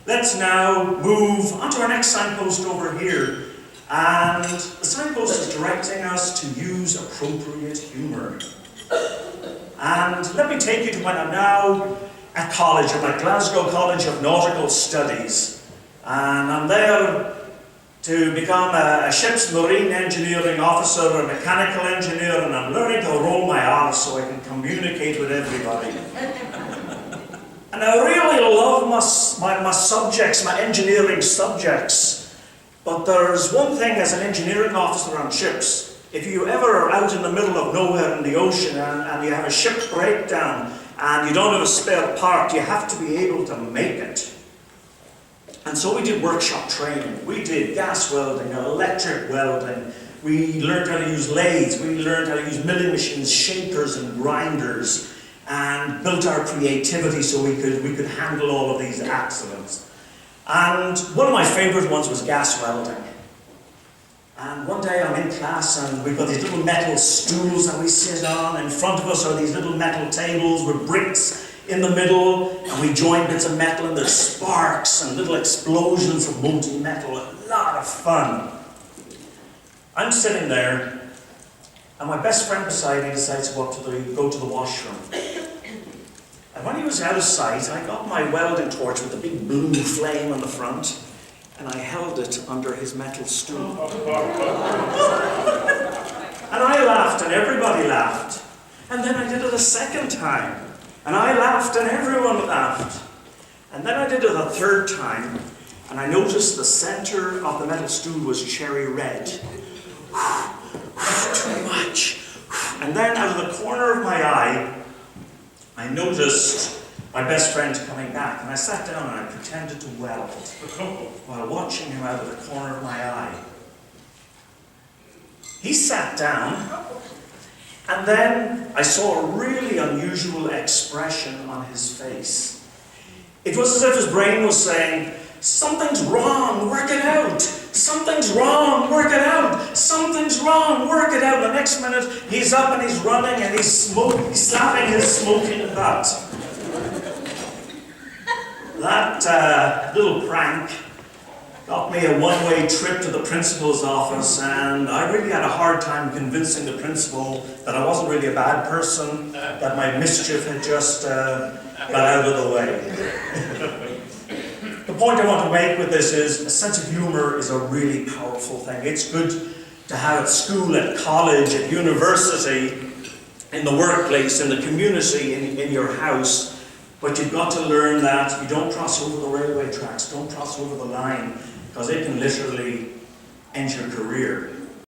Let's now move on to our next signpost over here. And the signpost is directing us to use appropriate humour. And let me take you to when I'm now at college, at Glasgow College of Nautical Studies. And I'm there to become a ship's marine engineering officer, a mechanical engineer, and I'm learning to roll my R's so I can communicate with everybody. And I really love my subjects, my engineering subjects. But there's one thing as an engineering officer on ships. If you ever are out in the middle of nowhere in the ocean and you have a ship breakdown and you don't have a spare part, you have to be able to make it. And so we did workshop training. We did gas welding, electric welding. We learned how to use lathes. We learned how to use milling machines, shapers and grinders, and built our creativity so we could handle all of these accidents. And one of my favourite ones was gas welding. And one day I'm in class and we've got these little metal stools that we sit on. In front of us are these little metal tables with bricks in the middle, and we join bits of metal and there's sparks and little explosions of molten metal. A lot of fun. I'm sitting there and my best friend beside me decides to go to the washroom. And when he was out of sight, I got my welding torch with a big blue flame on the front and I held it under his metal stool. And I laughed and everybody laughed. And then I did it a second time. And I laughed and everyone laughed. And then I did it a third time, and I noticed the center of the metal stool was cherry red. Too much. And then out of the corner of my eye, I noticed my best friend coming back, and I sat down and I pretended to weld while watching him out of the corner of my eye. He sat down, and then I saw a really unusual expression on his face. It was as if his brain was saying, "Something's wrong, work it out. Something's wrong, work it out. Something's wrong, work it out." The next minute, he's up and he's running and he's slapping his smoking butt. That little prank got me a one-way trip to the principal's office, and I really had a hard time convincing the principal that I wasn't really a bad person, that my mischief had just got out of the way. The point I want to make with this is a sense of humor is a really powerful thing. It's good to have at school, at college, at university, in the workplace, in the community, in your house. But you've got to learn that you don't cross over the railway tracks, don't cross over the line, because it can literally end your career.